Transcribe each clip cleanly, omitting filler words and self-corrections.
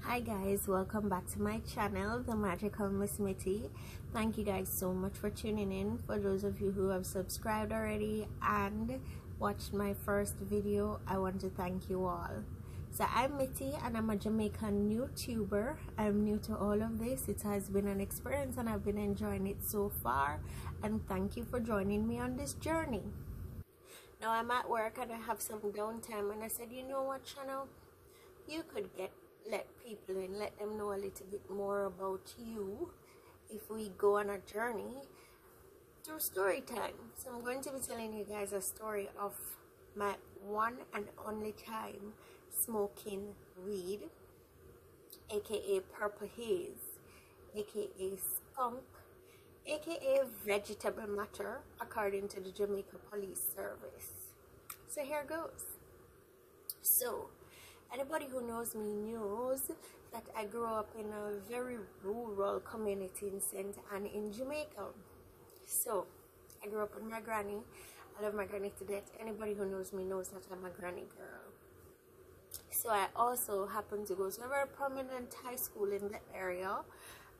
Hi guys, welcome back to my channel, The Magical Miss Mitty. Thank you guys so much for tuning in. For those of you who have subscribed already and watched my first video, I want to thank you all. So I'm Mitty and I'm a Jamaican YouTuber. I'm new to all of this. It has been an experience and I've been enjoying it so far, and thank you for joining me on this journey. Now I'm at work and I have some downtime, and I said, you know what, channel, you could let people in, let them know a little bit more about you if we go on a journey through story time. So I'm going to be telling you guys a story of my one and only time smoking weed, aka purple haze, aka skunk, aka vegetable matter, according to the Jamaica Police Service. So here goes. So anybody who knows me knows that I grew up in a very rural community in St. Anne in Jamaica. So I grew up with my granny. I love my granny to death. Anybody who knows me knows that I'm a granny girl. So I also happened to go to a very prominent high school in the area.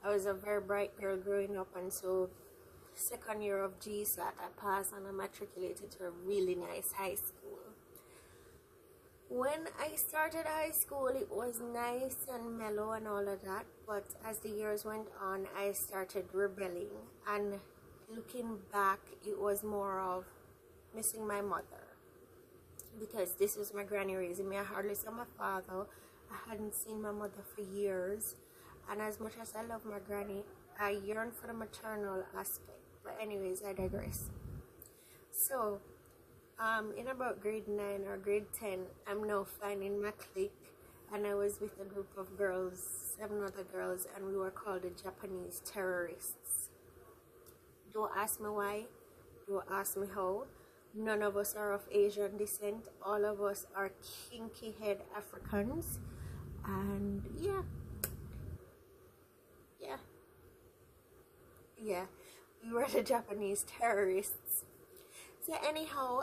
I was a very bright girl growing up, and so second year of GSAT I passed and I matriculated to a really nice high school. When I started high school, it was nice and mellow and all of that, but as the years went on, I started rebelling, and looking back, it was more of missing my mother, because this was my granny raising me. I hardly saw my father. I hadn't seen my mother for years, and as much as I love my granny, I yearn for the maternal aspect. But anyways, I digress. So in about grade 9 or grade 10, I'm now finding my clique, and I was with a group of girls, 7 other girls, and we were called the Japanese terrorists. Don't ask me why, don't ask me how. None of us are of Asian descent. All of us are kinky head Africans, and yeah, we were the Japanese terrorists. So anyhow,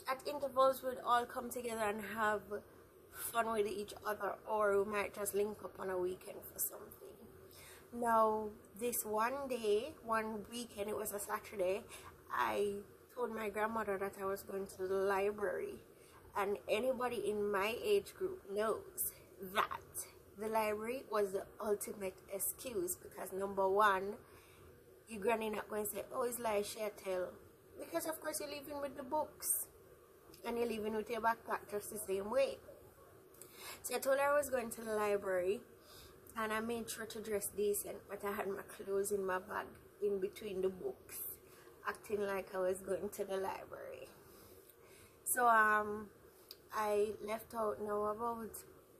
at intervals we'd all come together and have fun with each other, or we might just link up on a weekend for something. Now this one weekend, it was a Saturday, I told my grandmother that I was going to the library, and anybody in my age group knows that the library was the ultimate excuse, because number one, your granny not going to say, oh, it's like tell, because of course you're leaving with the books and you're leaving with your backpack just the same way. So I told her I was going to the library, and I made sure to dress decent, but I had my clothes in my bag in between the books, acting like I was going to the library. So I left out now about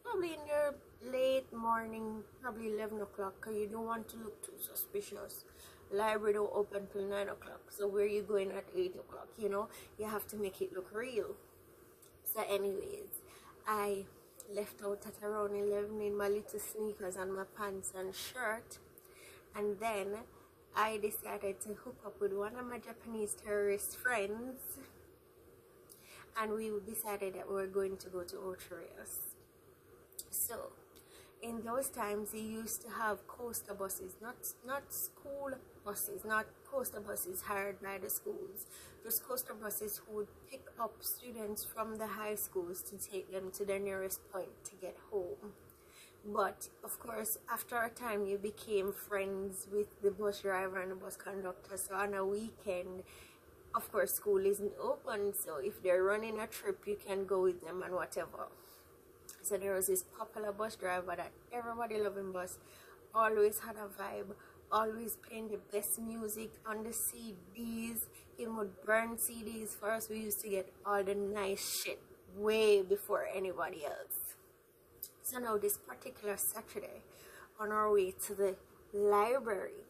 probably in the late morning, probably 11 o'clock, because you don't want to look too suspicious. Library don't open till 9 o'clock, so where you going at 8 o'clock, you know, you have to make it look real. So anyways, I left out at around 11 in my little sneakers and my pants and shirt, and then I decided to hook up with one of my Japanese terrorist friends, and we decided that we were going to go to Ocherius. So in those times, they used to have coaster buses, not school buses, not coaster buses hired by the schools, just coaster buses who would pick up students from the high schools to take them to their nearest point to get home. But of course, after a time, you became friends with the bus driver and the bus conductor. So on a weekend, of course, school isn't open, so if they're running a trip, you can go with them and whatever. So there was this popular bus driver that everybody loving bus, always had a vibe, always playing the best music on the CDs. He would burn CDs for us. We used to get all the nice shit way before anybody else. So now this particular Saturday, on our way to the library,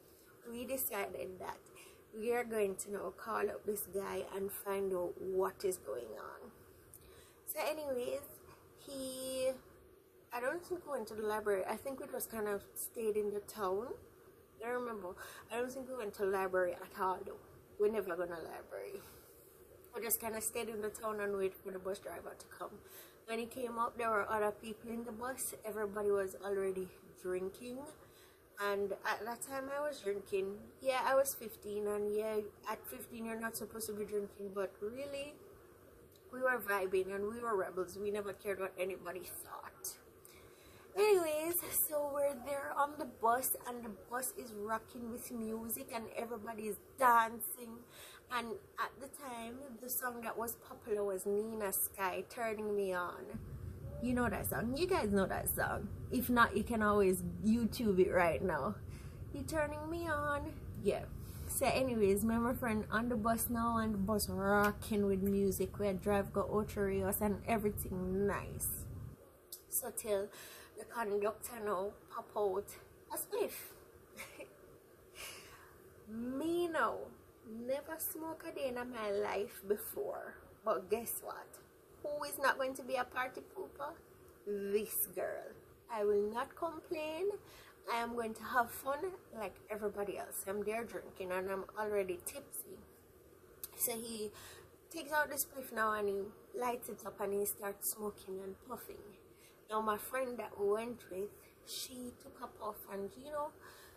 we decided that we are going to now call up this guy and find out what is going on. So anyways, I don't think we went to the library. I think we just kind of stayed in the town. I remember. I don't think we went to the library at all though. We never go to the library. We just kind of stayed in the town and wait for the bus driver to come. When he came up, there were other people in the bus. Everybody was already drinking. And at that time, I was drinking. Yeah, I was 15. And yeah, at 15, you're not supposed to be drinking. But really, we were vibing and we were rebels. We never cared what anybody thought. Anyways, so we're there on the bus, and the bus is rocking with music and everybody is dancing. And at the time, the song that was popular was Nina Sky, Turning Me On. You know that song? You guys know that song. If not, you can always YouTube it right now. You turning me on. Yeah. So anyways, me and my friend on the bus now, and the bus rocking with music. We drive go Ocho Rios and everything nice. So till the conductor now pop out a spliff. Me now never smoke a day in my life before, but guess what? Who is not going to be a party pooper? This girl. I will not complain. I am going to have fun like everybody else. I'm there drinking and I'm already tipsy. So he takes out the spliff now and he lights it up and he starts smoking and puffing. Now my friend that we went with, she took a puff and you know,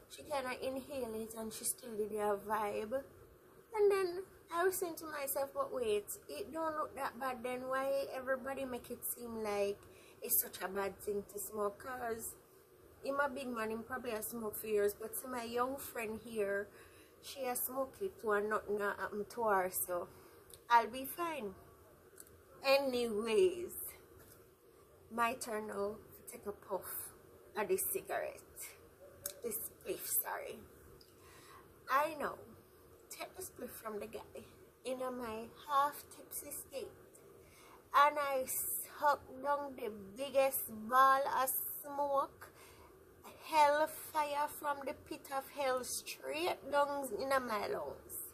she kind of inhaled it and she still did her vibe. And then I was saying to myself, but wait, it don't look that bad then. Why everybody make it seem like it's such a bad thing to smoke? Cause I'm a big man, him probably has smoked for years, but to my young friend here, she has smoked it too and nothing happened to her, so I'll be fine. Anyways, my turn now to take a puff of this cigarette. This spliff, sorry. I know. Take the spliff from the guy in my half tipsy state, and I sucked down the biggest ball of smoke, hellfire from the pit of hell straight down in my lungs.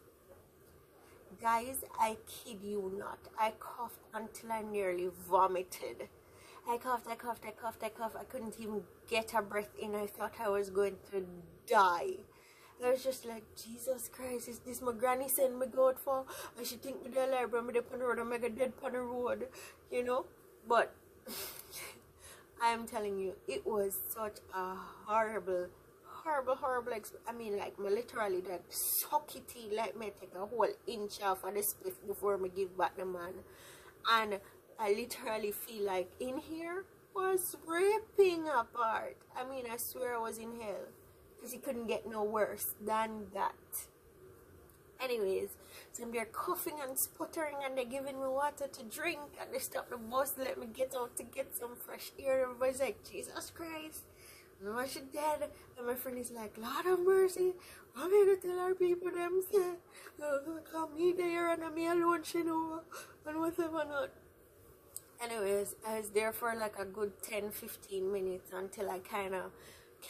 Guys, I kid you not. I coughed until I nearly vomited. I coughed. I couldn't even get a breath in. I thought I was going to die. I was just like, Jesus Christ, is this my granny send me go out for? I should think me the library, me on the road, I'm like a dead on the road, you know? But I am telling you, it was such a horrible experience. I mean, like, me literally like suck it in, like me take a whole inch off of the spliff before me give back the man. And I literally feel like in here was ripping apart. I mean, I swear I was in hell. Because it couldn't get no worse than that. Anyways, so I'm there coughing and sputtering and they're giving me water to drink and they stop the bus to let me get out to get some fresh air. Everybody's like, Jesus Christ, no, she dead. And my friend is like, Lord of mercy, I'm going to tell our people them say, come me there and I'm alone, she know, and whatever not. Anyways, I was there for like a good 10-15 minutes until I kind of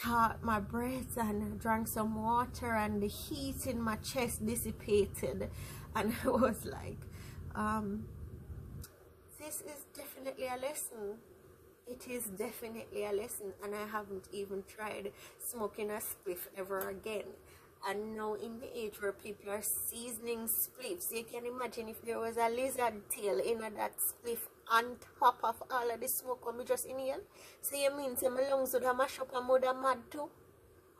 caught my breath and drank some water and the heat in my chest dissipated, and I was like, this is definitely a lesson. It is definitely a lesson, and I haven't even tried smoking a spliff ever again. And now in the age where people are seasoning spliffs, you can imagine if there was a lizard tail in that spliff on top of all of the smoke when we just inhale. So you mean say my lungs would have mash up and would have mad too?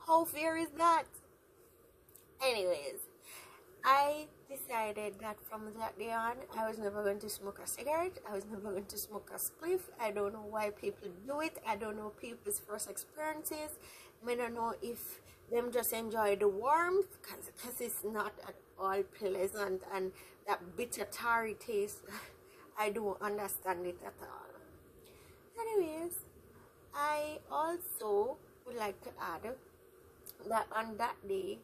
How fair is that? Anyways, I decided that from that day on, I was never going to smoke a cigarette. I was never going to smoke a spliff. I don't know why people do it. I don't know people's first experiences. I don't know if them just enjoy the warmth, because it's not at all pleasant, and that bitter tarry taste, I don't understand it at all. Anyways, I also would like to add that on that day,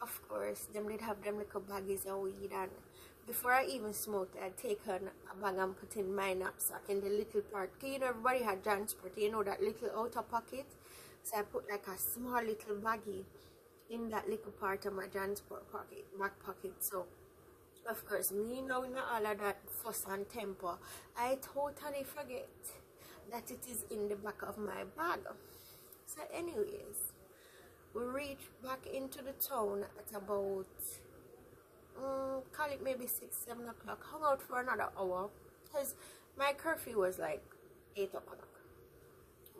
of course, them did have them little baggies of weed, and before I even smoked, I'd taken a bag and put in my knapsack in the little part. You know, everybody had transport, you know, that little outer pocket. So I put like a small little baggie in that little part of my transport pocket, back pocket. So, of course, me knowing all of that fuss and temper, I totally forget that it is in the back of my bag. So anyways, we reached back into the town at about, call it maybe 6-7 o'clock. Hung out for another hour. Because my curfew was like 8 o'clock.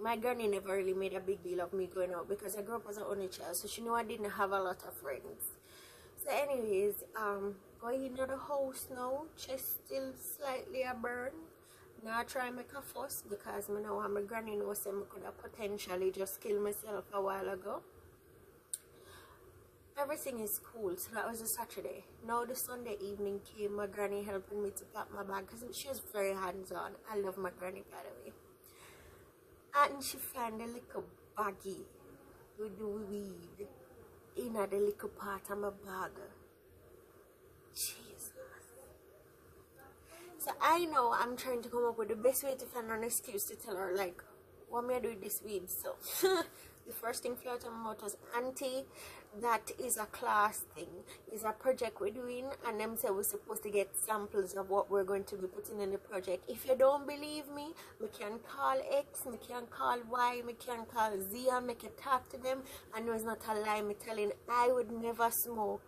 My granny never really made a big deal of me going out because I grew up as an only child, so she knew I didn't have a lot of friends. So anyways, going into the house now, chest still slightly a burn. Now I try and make a fuss because I know my granny knows I could have potentially just killed myself a while ago. Everything is cool, so that was a Saturday. Now the Sunday evening came, my granny helping me to pack my bag because she was very hands-on. I love my granny, by the way. And she found a little baggie with the weed in the little part of my bag. Jesus. So I know I'm trying to come up with the best way to find an excuse to tell her, like, what may I do with this weed? So the first thing flew out of my mouth was, Auntie, that is a class thing. It's a project we're doing, and them say we're supposed to get samples of what we're going to be putting in the project. If you don't believe me, we can call X, we can call Y, we can call Z, and make you talk to them. I know it's not a lie, me telling I would never smoke.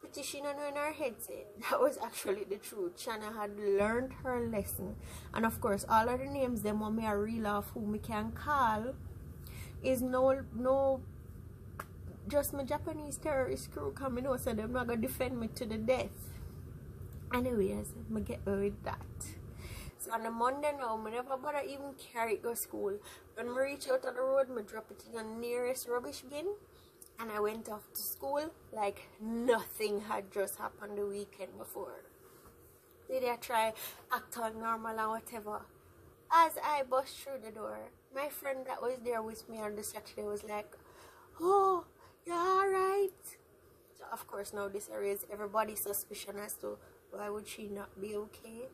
But she don't know in her head say that was actually the truth. Shanna had learned her lesson. And of course, all of the names them want me a reel of who me can call is no just my Japanese terrorist crew coming out, so they're not gonna defend me to the death. Anyways, me get away with that. So on a Monday now, me never bother even carry it go school. When we reach out on the road, me drop it in the nearest rubbish bin. And I went off to school like nothing had just happened the weekend before. Did I try act all normal or whatever? As I bust through the door, my friend that was there with me on the Saturday was like, "Oh, you're alright?" So of course now this raised everybody's suspicion as to why would she not be okay.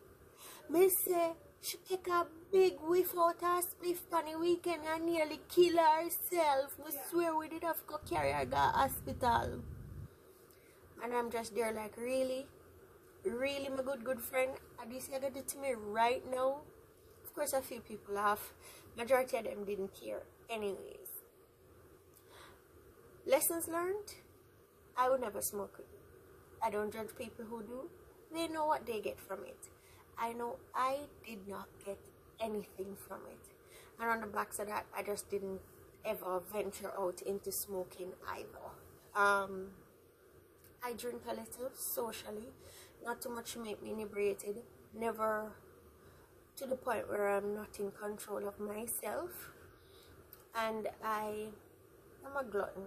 Me say she take a big whiff out her spliff on the weekend and nearly kill herself. We swear we did have to go carry her to the hospital. And I'm just there like, really? Really, my good friend? And this you got it to me right now? Of course a few people laugh. Majority of them didn't care. Anyways. Lessons learned? I would never smoke it. I don't judge people who do. They know what they get from it. I know I did not get anything from it. And on the back of that, I just didn't ever venture out into smoking either. I drink a little socially, not too much to make me inebriated, never to the point where I'm not in control of myself. And I am a glutton.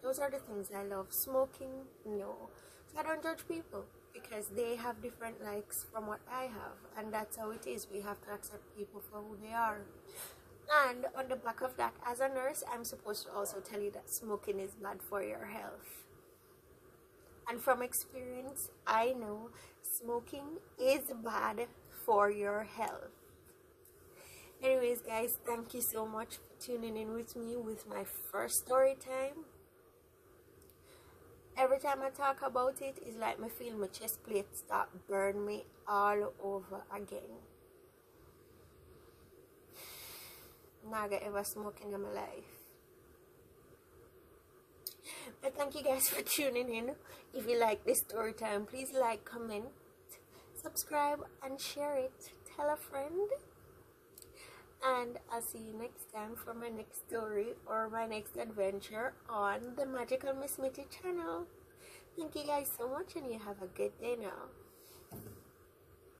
Those are the things I love. Smoking, no. So I don't judge people, because they have different likes from what I have, and that's how it is. We have to accept people for who they are. And on the back of that, as a nurse, I'm supposed to also tell you that smoking is bad for your health. And from experience, I know smoking is bad for your health. Anyways, guys, thank you so much for tuning in with me with my first story time. Every time I talk about it, it's like me feel my chest plate start burn me all over again. Never ever smoking in my life. But thank you guys for tuning in. If you like this story time, please like, comment, subscribe, and share it. Tell a friend. And I'll see you next time for my next story or my next adventure on the Magical Miss Mitty channel. Thank you guys so much, and you have a good day now.